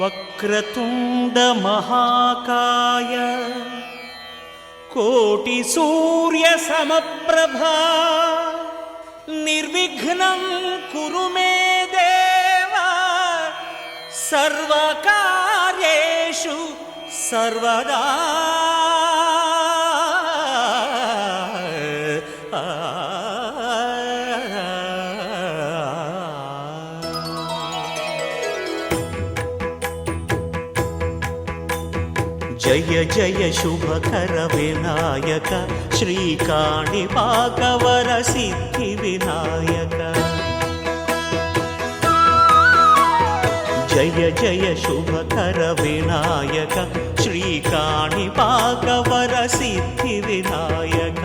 వక్రతుండ మహాకాయ కోటి సూర్య సమప్రభా నిర్విఘ్నం కురు మే దేవ సర్వకార్యేషు సర్వదా. జయ జయ శుభకర వినాయక శ్రీకాణిపాకవర సిద్ధి వినాయక. జయ జయ శుభకర వినాయక శ్రీకాణిపాకవర సిద్ధి వినాయక.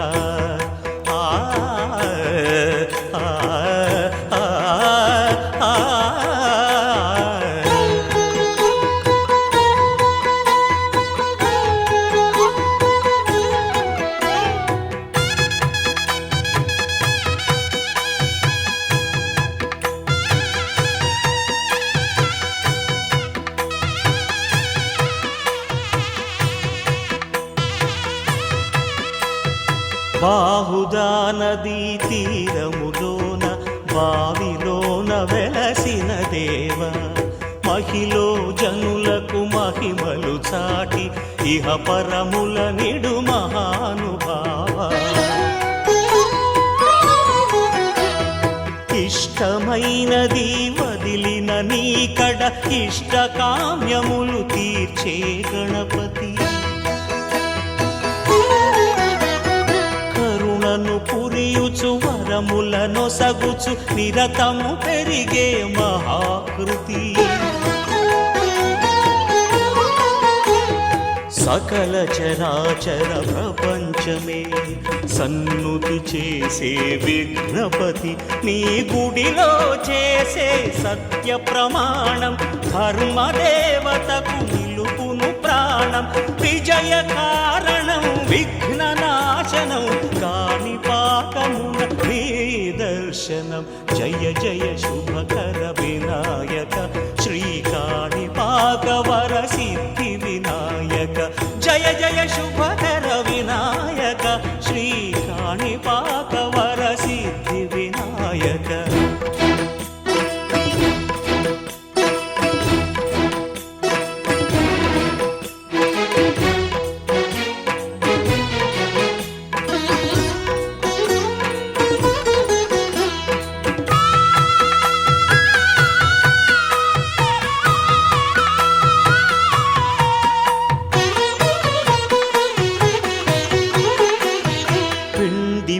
బాహుదా నదీ తీరములోన బావిలోన వెలసిన దేవ మహిలో జనులకు మహిమలు చాటి ఇహ పరముల నిడు మహానుభావ. ఇష్టమైనది వదిలిన నీకడ ఇష్ట కామ్యములు తీర్చే గణపతి. పురియుచు వరములను సగుచు నిరతము పెరిగే మహాకృతి. సకల చరాచర ప్రపంచమే సన్నుతి చేసే విఘ్నపతి. నీ గుడిలో చేసే సత్య ప్రమాణం ధర్మదేవతకు నిలుపును ప్రాణం. విజయ కారణం విఘ్న నాశనం కాణిపాకమున నీ దర్శనం. జయ జయ శుభకర వినాయక శ్రీకాణిపాకవర సిద్ధి వినాయక. జయ జయ శుభకర వినాయక శ్రీకాణిపాకవర సిద్ధి వినాయక.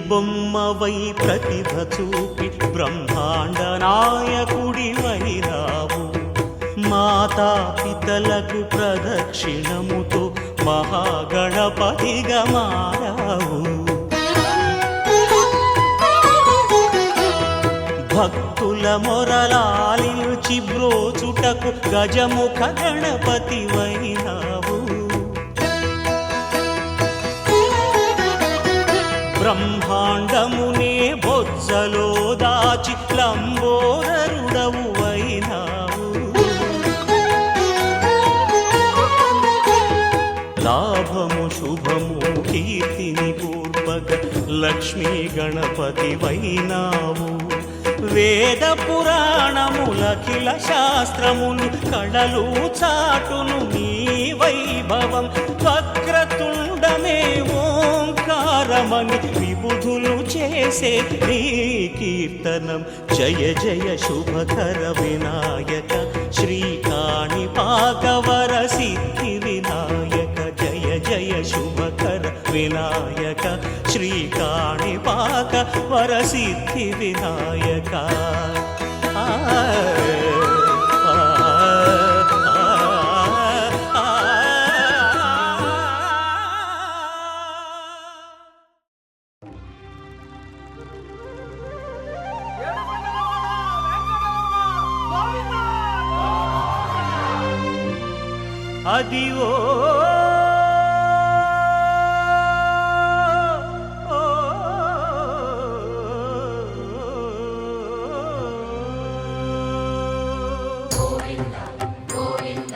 బొమ్మవై ప్రతిభ చూపి బ్రహ్మాండ నాయకుడి వైరావు. మాతా పితలకు ప్రదక్షిణముతో మహాగణపతిగా మారావు. భక్తుల మొరలాలించి బ్రోచుటకు గజముఖ గణపతి వైనావు. బ్రహ్మాండమునే బొజ్జలో దాచి లంబోదరుడవు అయినావు. లాభము శుభము కీర్తిని పూర్వక లక్ష్మీ గణపతి వైనావు. వేద పురాణములఖిల శాస్త్రములు కళలు చాటును నీ వైభవం. వక్రతుండమే ఓంకారమని విబుధులు చేసే నీ కీర్తనం. జయ జయ శుభకర వినాయక శ్రీకాణిపాకవర సిద్ధి వినాయక. జయ జయ శుభకర వినాయక శ్రీకాణిపాకవర సిద్ధి వినాయక. అదివో గోవింద గోవింద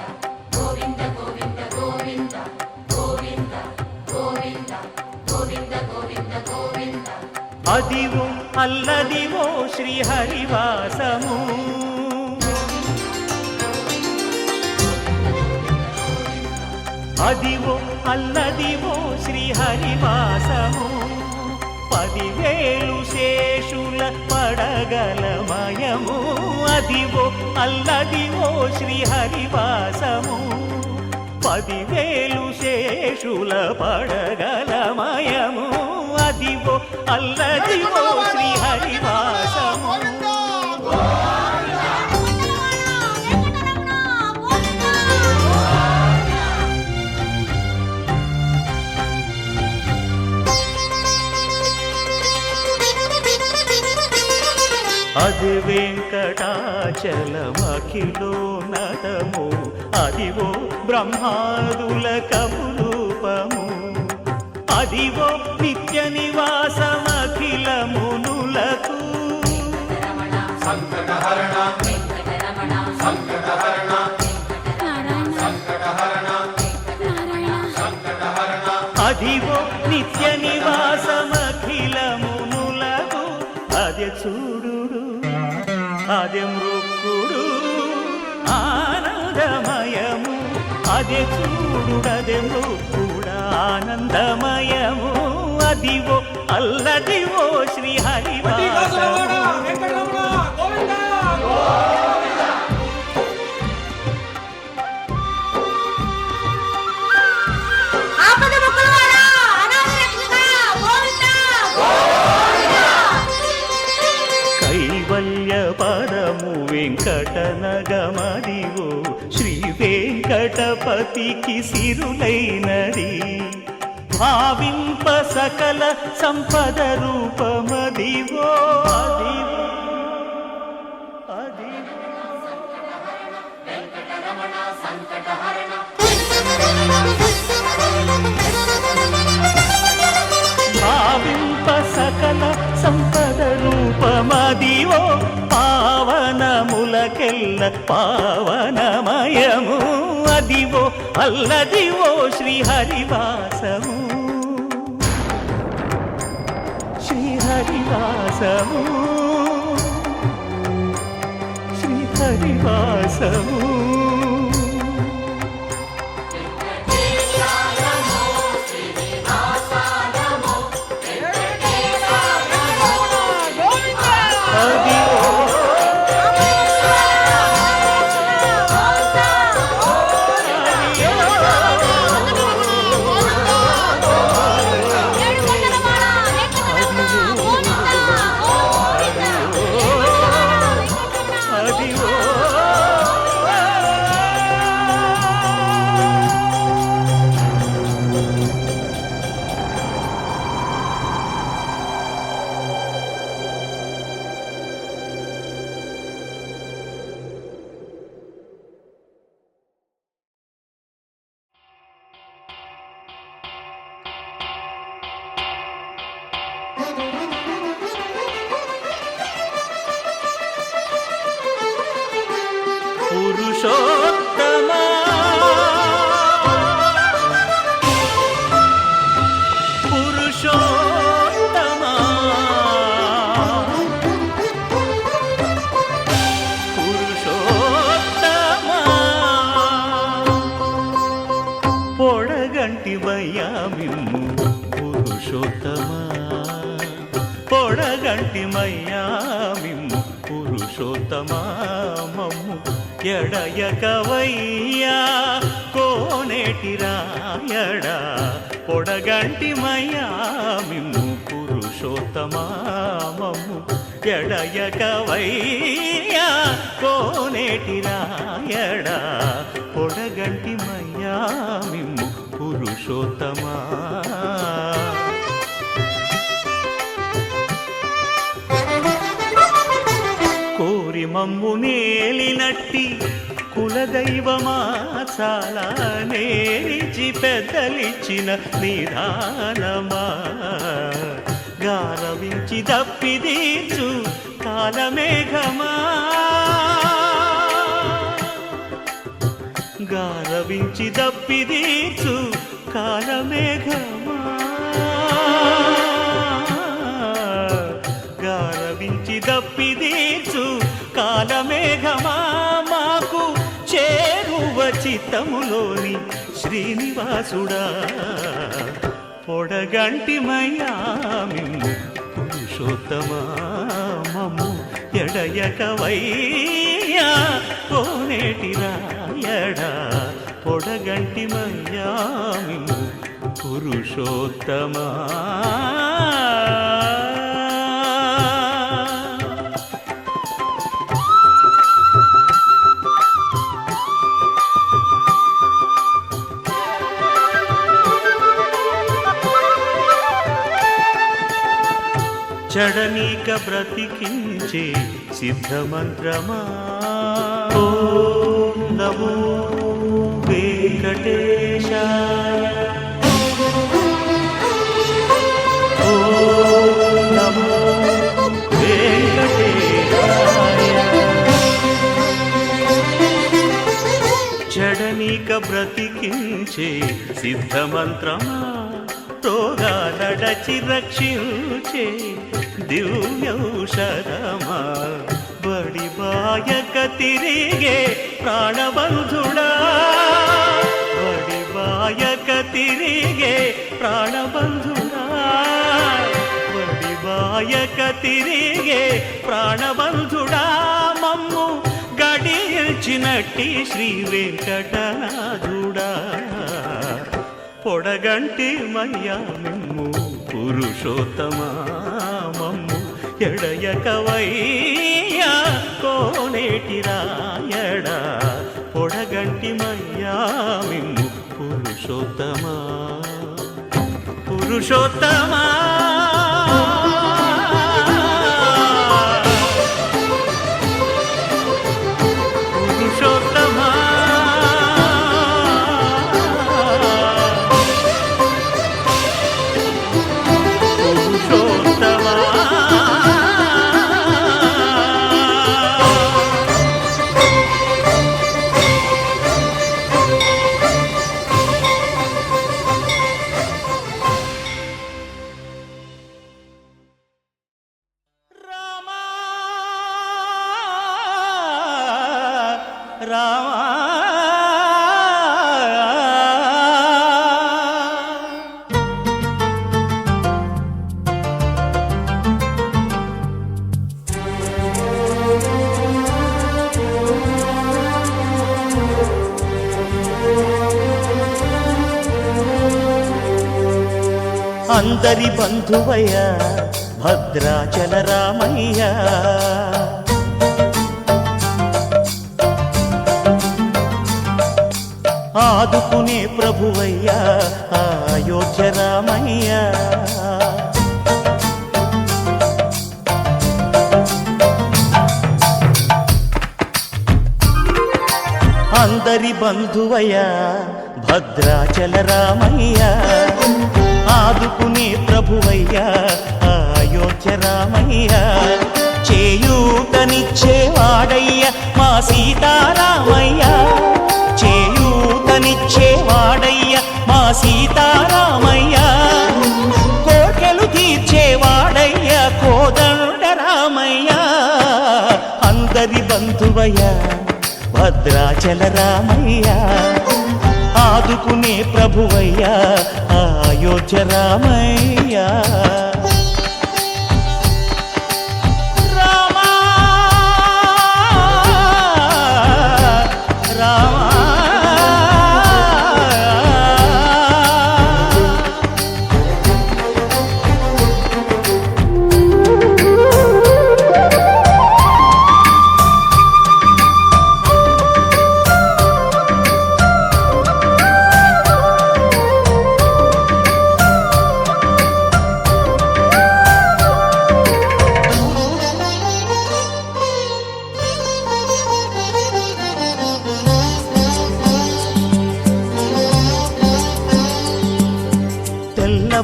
అదివో అల్లదివో శ్రీహరివాసము అదివో అల్లదివో శ్రీహరివాసము 10,000 శేషుల పడగలమయము అదివో అల్లదివో శ్రీహరివాసము 10,000 శేషుల పడగలమయము అదివో అల్లదివో శ్రీహరివాసము అది వెంకటాచలమఖిలో నటము అదివో బ్రహ్మాదుల కపురూపము అదివో నిత్య నివాసమఖిల మునులకు సంకటహరణ సంకటహరణ అదివో నిత్య నివాసమఖిల మునులకు అదే చూడు అదే మృక్కుడు ఆనందమయము అదే చూడుడదే మృక్కుడు ఆనందమయము అదివో అల్లదివో శ్రీహరివాసము పదము వెంకటనగమదివో శ్రీ వెంకటపతికి సిరులైనది భావింప సకల సంపద రూపమదివో భావింప సకల సంపద రూపమదివో పావనములకెల్ల పావనమయము అదివో అల్లదివో శ్రీహరివాసము శ్రీహరివాసము శ్రీహరివాసము పురుషోత్తమా పురుషోత్తమా పురుషోత్తమా పొడగంటివయ్యా మిమ్ము పురుషోత్తమా పొడగంటిమయ్యా మిమ్ము పురుషోత్తమా మమ్ము ఎడయకవయ్యా కోనేటి రాయడా పొడగంటిమయ్యా మిమ్ము పురుషోత్తమా మమ్ము ఎడయకవయ్యా కోనేటి రాయడా పొడగంటిమయ్యా మిమ్ము పురుషోత్తమా కోరి మమ్ము నేలినట్టి కులదైవమా చాలా నేరిచి పెద్దలిచ్చిన నిదానమా గారవించి దప్పిదీచు కాలమేఘమా గారవించి దప్పిదీచు కాలమేఘమా శ్రీనివాసుడా పొడగంటిమయ్యా మిమ్ము పురుషోత్తమా మమ్ము ఎడయకవయ్యా కోనేటి రాయడా పొడగంటిమయ్యా మిమ్ము పురుషోత్తమా. చెడనీక బ్రతికించే సిద్ధమంత్రమా ఓం నమో వెంకటేశాయ ఓం నమో వెంకటేశాయ. చెడనీక బ్రతికించే సిద్ధమంత్రమా రోగాలడచి రక్షించే దివ్యౌషధమా బడిబాయక తిరిగే ప్రాణబంధుడా బడిబాయక తిరిగే ప్రాణబంధుడా బడిబాయక తిరిగే ప్రాణబంధుడా మమ్ము గడిచినట్టి శ్రీ వెంకటనాథుడా పొడగంటి మయ్యా మిమ్ము పురుషోత్తమా మమ్ము ఎడయకవయ్యా కోనేటి రాయడా పొడగంటి మయ్యా మిమ్ము పురుషోత్తమా పురుషోత్తమా. అందరి బంధువయ్యా భద్రాచల రామయ్య ఆదుకునే ప్రభువయ్యా అయోధ్య రామయ్య అందరి బంధువయ్యా భద్రాచల రామయ్య ఆదుకునే ప్రభువయ్యా అయోధ్య రామయ్య చేయూతనిచ్చేవాడయ్య మా సీతారామయ్య చేయూతనిచ్చేవాడయ్య మా సీతారామయ్య కోర్కెలు తీర్చేవాడయ్య కోదండ రామయ్య అందరి బంధువయ్యా భద్రాచల రామయ్య ఆదుకునే ప్రభువయ్యా అయోధ్య రామయ్య.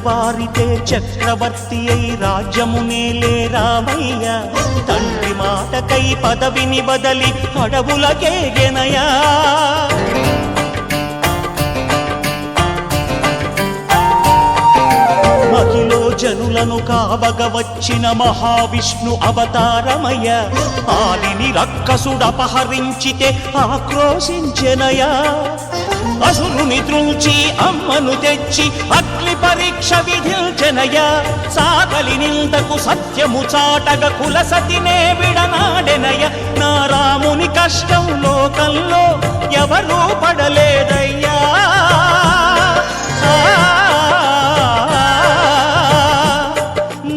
వారితే చక్రవర్తి అయి రాజ్యమునేలే రామయ్య తండ్రి మాటకై పదవిని బదలి అడవులకేగెనయా మహిలో జనులను కావగ వచ్చిన మహావిష్ణు అవతారమయ్య ఆలిని రక్కసుడపహరించితే ఆక్రోశించెనయా అసురుని త్రుంచి అమ్మను తెచ్చి అగ్ని పరీక్ష విధించెనయ సాకలి నిందకు సత్యము చాటగ కులసతినే విడనాడెనయ నా రాముని కష్టం లోకంలో ఎవరూ పడలేదయ్యా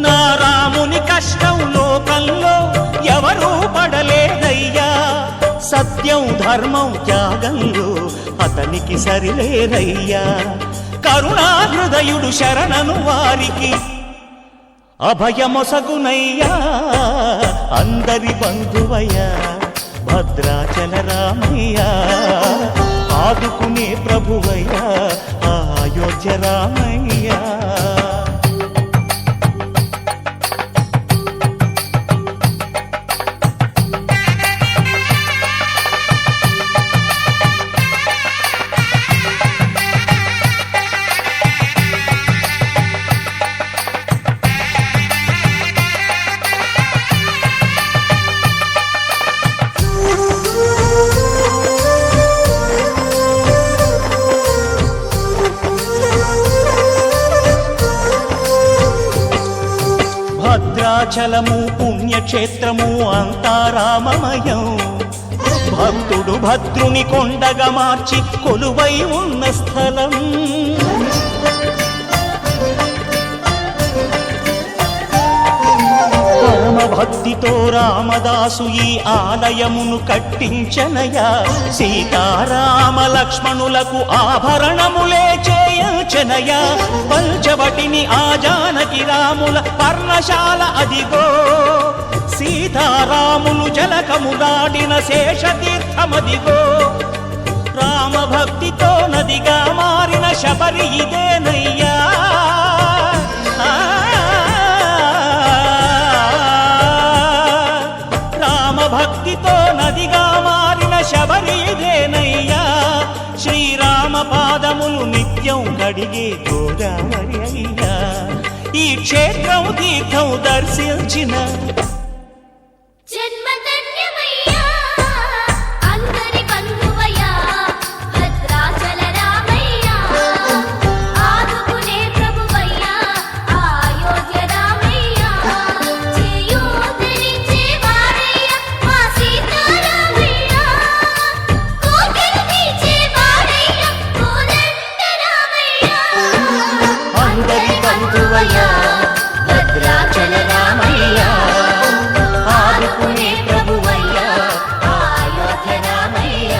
నా రాముని కష్టం లోకంలో ఎవరూ పడలేదయ్యా సత్యం ధర్మం త్యాగంలో అతనికి సరిలేరయ్యా కరుణాహృదయుడు శరణను వారికి అభయమొసగునయ్యా అందరి బంధువయ్యా భద్రాచల రామయ్యా ఆదుకునే ప్రభువయ్యా అయోధ్య రామయ్యా భద్రాచలము పుణ్యక్షేత్రము అంతా రామమయం భక్తుడు భద్రుని కొండగా మార్చి కొలువై ఉన్న స్థలం పరమ భక్తితో రామదాసు ఈ ఆలయమును కట్టించనయా సీతారామ లక్ష్మణులకు ఆభరణములే చేయించనయా పంచవటిని ఆ జానకి రాముల పర్ణశాల అదిగో సీతారాములు జలకము దాటిన శేషతీర్థమదిగో రామ భక్తితో నదిగా మారిన శబరి ఇదేనయ్యా భక్తితో నదిగా మారిన శబరి ఇదేనయ్యా శ్రీరామ పాదములు నిత్యం కడిగే గోదావరి అయ్యా ఈ క్షేత్రం తీర్థం దర్శించిన భద్రాచల రామయ్య ఆదుకునే ప్రభువయ్య అయోధ్య రామయ్య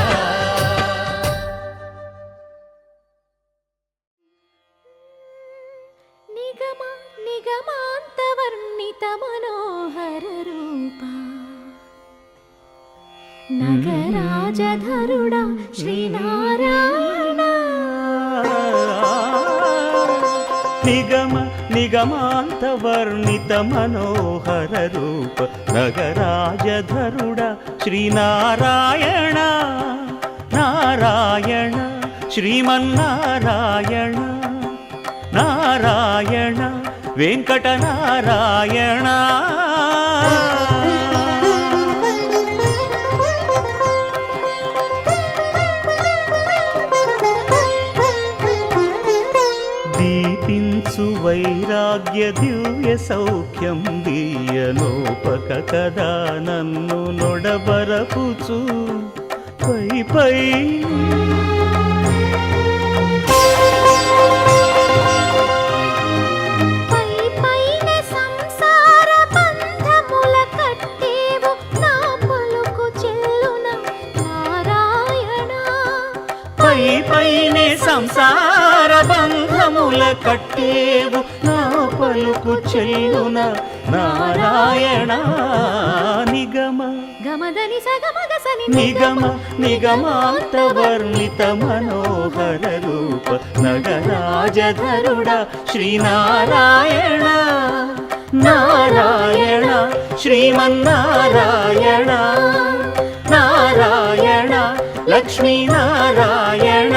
నిగమ నిగమాంత వర్ణిత మనోహర రూప నగరాజధరుడా శ్రీనారాయణ నిగమ నిగమాంత వర్ణిత మనోహర రూప నగరాజధరుడ శ్రీనారాయణ నారాయణ శ్రీమన్నారాయణ నారాయణ వెంకటనారాయణ దీపించు వైరాగ్య దివ్య సౌఖ్యం దీయనోపక కదా నన్ను నొడబరపుచు పై పై పైనే సంసార బంధముల కట్టేవు నా పలుకు చెల్లున నారాయణ నిగమ గమదని సగమగసని నిగమ నిగమాంత వర్ణిత మనోహర రూప నగరాజధరుడ శ్రీనారాయణ నారాయణ శ్రీమన్నారాయణ నారాయణ లక్ష్మీనారాయణ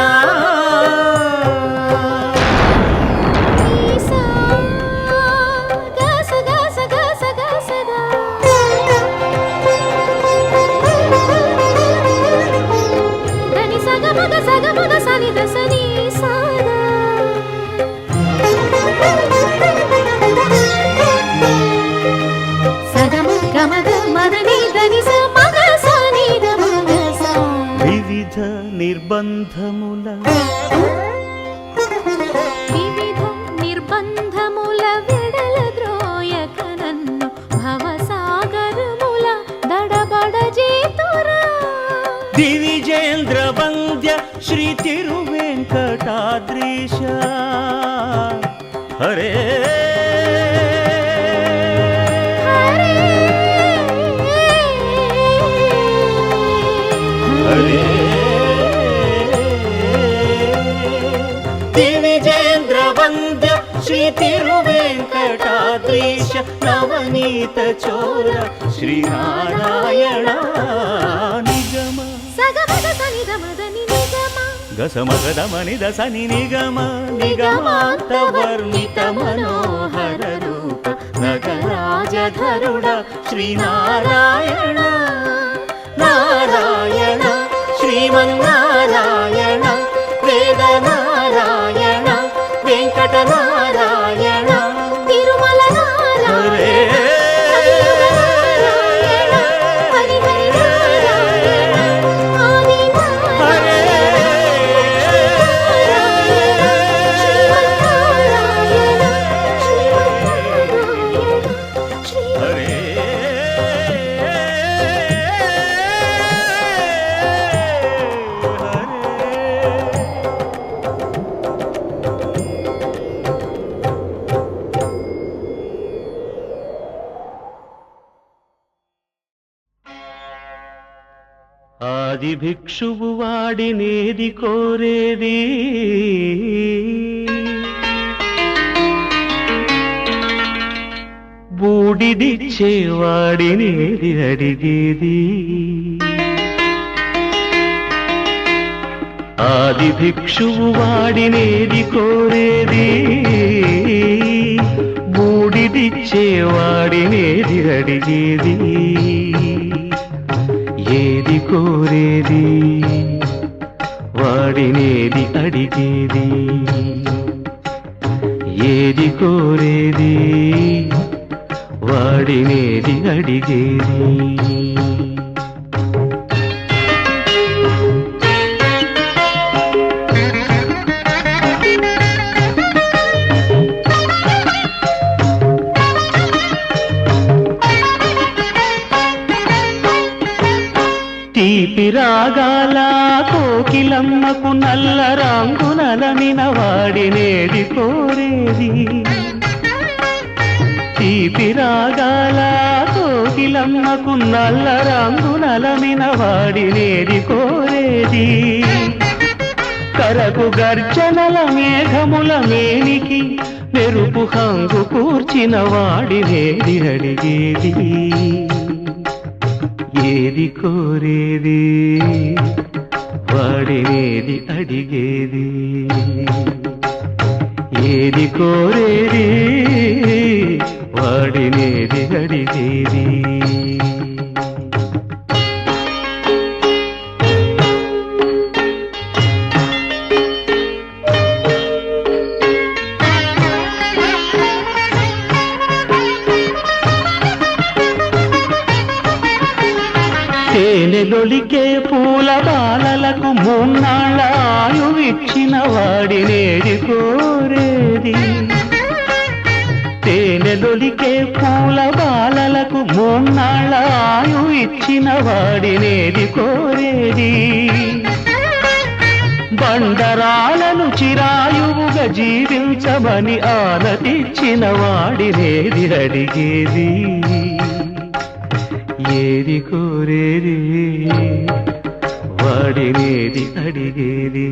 సగమగ సని ದಿವಿಜೇಂದ್ರ ವಂದ್ಯ ಶ್ರೀ ತಿರುವೆಂಕಟಾದ್ರೀಶ ಹರೇ ಹರೇ ದಿವಿಜೇಂದ್ರ ವಂದ್ಯ ಶ್ರೀ ತಿರುವೆಂಕಟಾದ್ರೀಶ ನವನೀತ ಚೋರ ಶ್ರೀನಾರಾಯಣ ನಿಗಮ ಗಸಮಗದಮನಿದ ಸನಿ ನಿಗಮ ನಿಗಮಾಂತ ವರ್ಣಿತ ಮನೋಹರ ರೂಪ ನಗರಾಜಧರುಡ ಶ್ರೀನಾರಾಯಣ ನಾರಾಯಣ ಶ್ರೀಮನ್ನಾರಾಯಣ ವೇದ ನಾರಾಯಣ ವೆಂಕಟ ನಾರಾಯಣ ತಿರುಮಲ ನಾರಾಯಣ ఆది భిక్షువు వాడినేది కోరేది బూడిదిచ్చేవాడినేది అడిగేది ఆది భిక్షువు వాడినేది కోరేది బూడిదిచ్చేవాడినేది అడిగేది ఏది కోరేది వాడినేది అడిగేది ఏది కోరేది వాడినేది అడిగేది తీపి రాగాల కోకిలమ్మకు నల్ల రాంగునలమిన వాడినేది కోరేది తీపి రాగాల కోకిలమ్మకు నల్ల రంగునలమిన వాడినేది కోరేది కరకు గర్జనల మేఘముల మేనికి మెరుపు హంగు కూర్చిన వాడినేది అడిగేది ఏది కోరేది వాడినేది అడిగేది ఏది కోరేది వాడినేది అడిగేది తేనెలొలికే పూల బాలలకు మూన్నాళ్ళ ఆయువిచ్చిన వాడినేది కోరేది తేనెలొలికే పూల బాలలకు మూన్నాళ్ళ ఆయువిచ్చిన వాడినేది కోరేది బండరాలను చిరాయువుగా జీవించమని ఆనతిచ్చిన వాడినేది అడిగేది ఏది కోరేది వాడినేది అడిగేది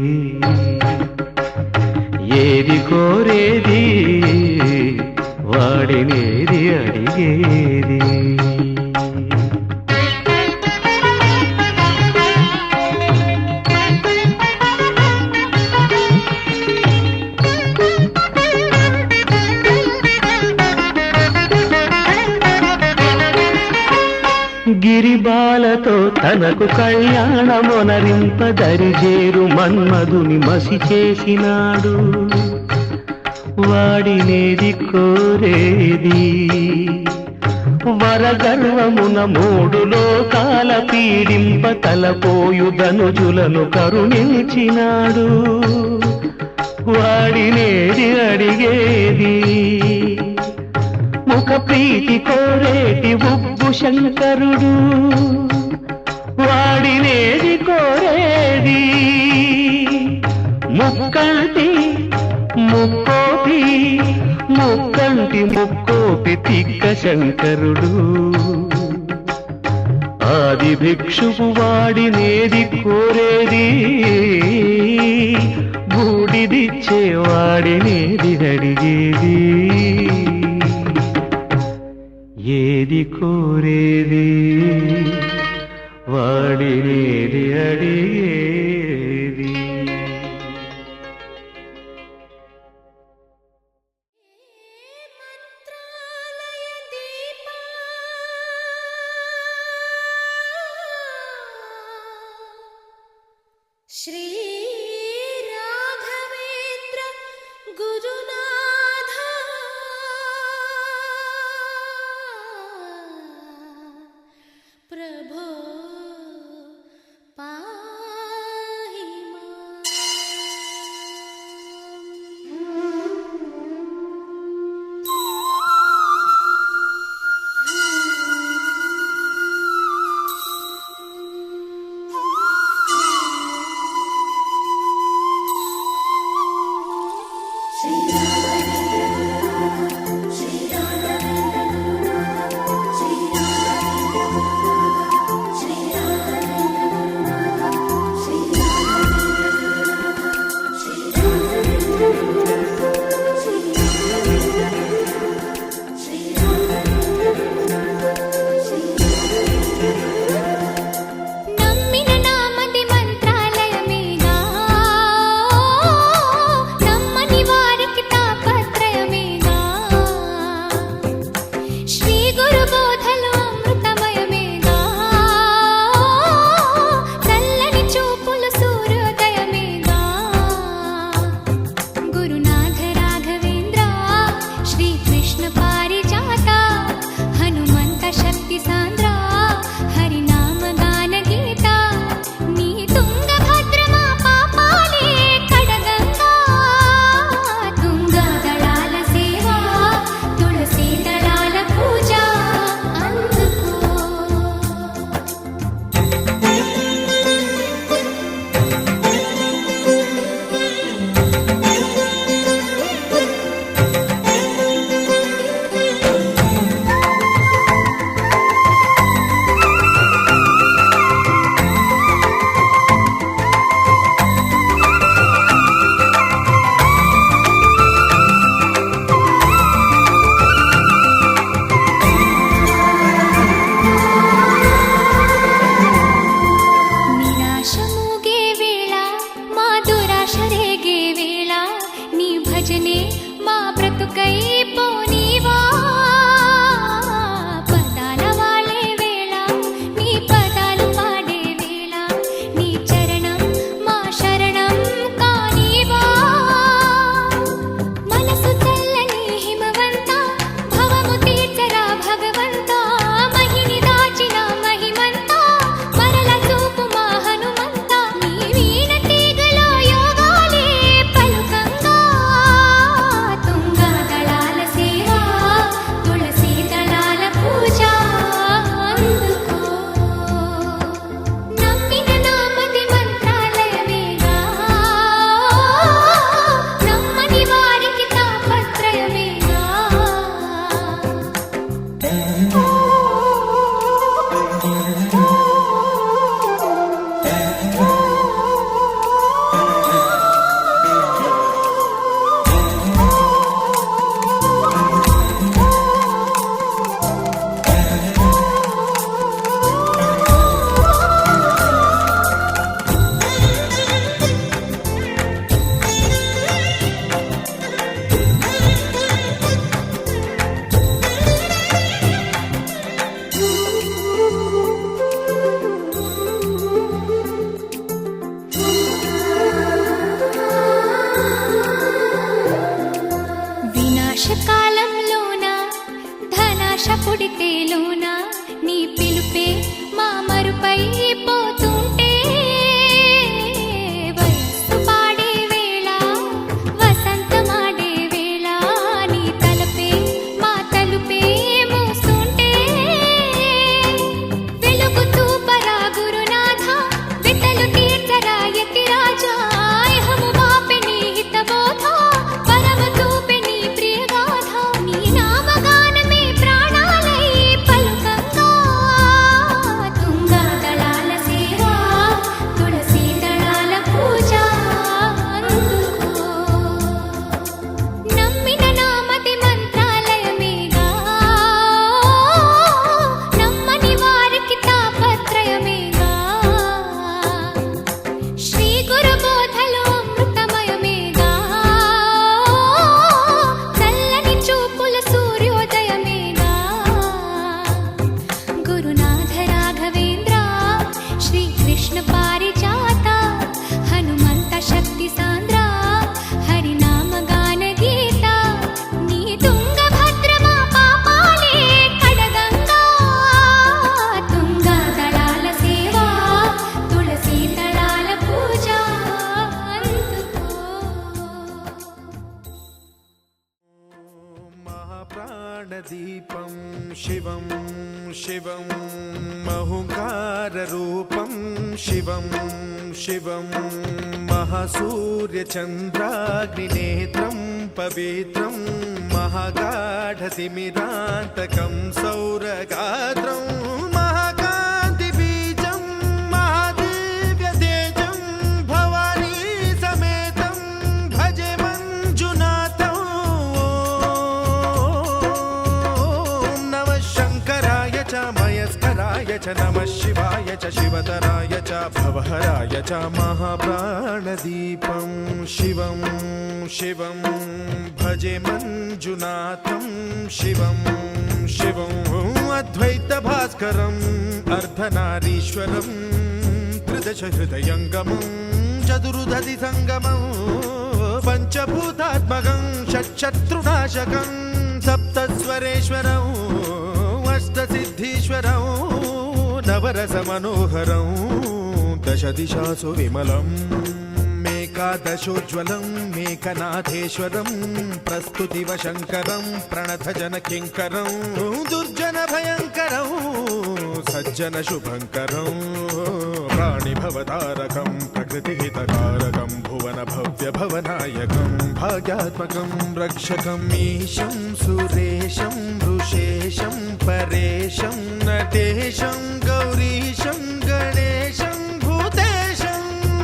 ఏది కోరేది వాడినేది అడిగేది గిరిబాలతో తనకు కళ్యాణమొనరింపదరిజేరు మన్మధుని మసి చేసినాడు వాడినేది కోరేది వరగర్వమున మూడు లోకాల పీడింప తలపోయు ధనుజులను కరుణించినాడు వాడినేది అడిగేది ముఖ ప్రీతి కోరేటి ఉబ్బు శంకరుడు వాడినేది ముక్కోటి ముక్కోటి తిక్క శంకరుడు ఆది భిక్షువు వాడినేది కోరేది బూడిదిచ్చేవాడినేది అడిగేది ఏది కోరేది వాడినేది అడిగేది. శ్రీ రాఘవేంద్ర గురునాథ ప్రభో పాహి నమ్మిన నామది మంత్రాలయమేగా నమ్మని వారికి తాపత్రయమేగా శ్రీ గురు బోధలు అమృతమయమేగా చల్లని చూపులు సూర్యోదయమేగా గురునాథ రాఘవేంద్ర శ్రీకృష్ణ పారిజాత హనుమంత శక్తి సాంద్ర హరినామ గాన గీత నీ తుంగభద్రమా పాపాలే కడగంగా తుంగా దళాల సేవ తులసి దళాల పూజ అందుకో నిరాశ మూగే వేళ మా దురాశ రేగే వేళ నీ భజనే మా బ్రతుకై పోనీవా పదాల వాడే వేళ నీ పదాలు పాడే వేళ నీ చరణం మా శరణం కానీవా మనసు చల్లని హిమవంత భవము తీర్చరా భగవంత మహిని దాచిన మహిమంత మరల చూపు మా హనుమంత నీ వీణ తీగలో యోగాలే పలుకంగా తుంగా దళాల సేవ తులసి దళాల పూజ అందుకో నమ్మిన నామది మంత్రాలయమేగా నమ్మని వారికి తాపత్రయమేగా వినాశకాలంలోన ధనాశ పుడితేలోన నీ పిలుపే మా మరుపై పోతుంటే వయస్సు పాడే వేళ వసంతమాడే వేళ నీ తలపే మా తలుపే మూస్తుంటే వెలుగు తూపరా గురునాథ వితలు తీర్చరా యతి రాజా ఇహము మాపె నీ హితబోధ పరమ తూపె నీ ప్రియగాథ నీ నా शिवं महुकाररूपं शिवं शिवं महासूर्यचन्द्राग्निनेत्रं पवित्रं महागाढतिमिरान्तकं सौरगात्रं महाकान्तिबीजं महादिव्यतेजं भवानी समेतं भजे मञ्जुनाथं ॐ नमः शङ्कराय च मयस्कराय च नमः शिवाय च शिवतराय च भवहराय च महाप्राणदीपं शिवं शिवं भजे मञ्जुनाथं शिवं शिवं अद्वैतभास्करम् अर्धनारीश्वरं त्रिदशहृदयङ्गमं चतुर्दधिसङ्गमं पञ्चभूतात्मकं षट्शत्रुनाशकं सप्तस्वरेश्वरं अष्टसिद्धीश्वरं नवरसमनोहरं दशदिशासु विमलम् एकादशोज्ज्वलं मेकनाथेश्वरं प्रस्तुतिवशङ्करं प्रणतजनकिङ्करं दुर्जनभयङ्करं सज्जनशुभङ्करं प्राणिभवतारकं प्रकृतिहितकारकं भुवनभव्यभवनायकं भाग्यात्मकं रक्षकम् ईशं सुरेशं ऋषेशं परेशं नटेशं गौरीशं गणेशं भूतेशं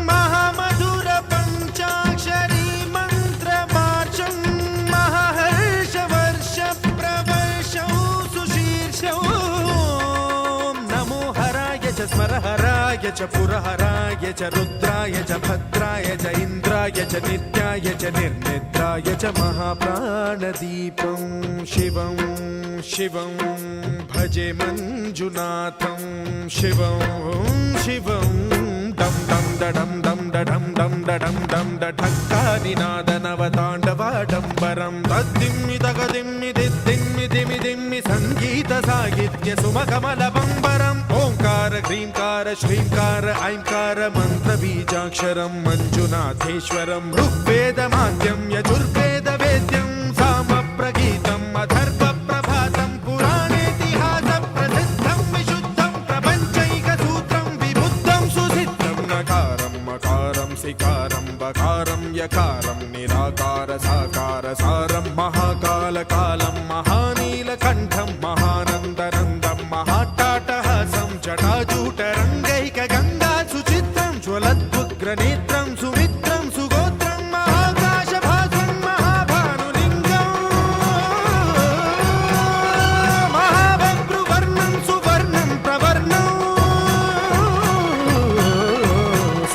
महामधुर पञ्चाक्षरी मन्त्रमार्चं महाहर्षवर्ष प्रवर्षं सुशीर्षं नमो हराय च स्मरहराय च पुरहराय च रुद्राय च भद्राय च इन्द्राय च नित्याय च निर्निद्राय च महाप्राणदीपं शिवं शिवं भजे मञ्जुनाथं शिवं शिवं दं दं दडं दं दडं दं दडं दं दढक्कानिनादनवताण्डवाडम्बरं तद्दिम्मि तगदिम्मि दिद्दिम्मि दिमि दिम्मि सङ्गीतसाहित्य सुमकमलबम्बरम् ओङ्कार ह्रीङ्कार श्रीङ्कार ऐङ्कार मन्त्रबीजाक्षरं मञ्जुनाथेश्वरं ऋग्वेदमाद्यं यजुर्वेदवेद्यं सामप्रगीतम् अथर्वप्रभातं पुराणेतिहासप्रसिद्धं विशुद्धं प्रपञ्चैकसूत्रं विबुद्धं सुसिद्धं नकारं मकारं सिकारं बकारं यकारं निराकार साकार सारं महाकालकालं महानीलकण्ठं महानन्दनन्दं महाट्टाटहासं जटाजूटरङ्गैकगङ्गा सुचित्रं ज्वलद्वुग्रनेत्रं सुमित्रं सुगोत्रं महाकाशभासं महाभानुलिङ्गं महाभद्रुवर्णं सुवर्णं प्रवर्णं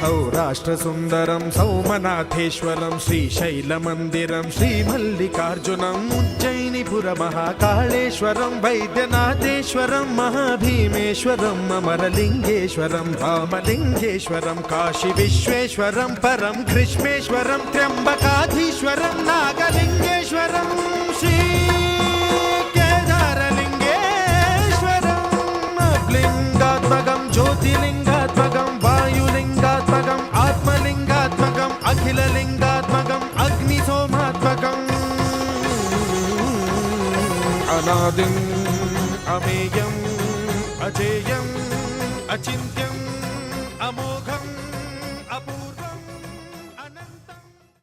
सौराष्ट्रसुन्दरं सौमनाथेश्वरं श्रीशैलमन्दिरं श्रीमल्लिकार्जुनम् उज्जयिनीपुरमहाकाळेश्वरं वैद्यनाथेश्वरं महाभीमेश्वरम् अमरलिङ्गेश्वरं रामलिङ्गेश्वरं काशीविश्वेश्वरं परं कृष्णेश्वरं त्र्यम्बकाधीश्वरं नागलिङ्गेश्वरं श्रीकेदारलिङ्गेश्वरम् लिङ्गात्मकं ज्योतिलिङ्गात्मकं वायुलिङ्गात्मकम् आत्मलिङ्गात्मकम् अखिललिङ्गात्मकम् अग्निसोमात्मकम् अनादिम् अमेयम् अजेयम् अचिन्त्य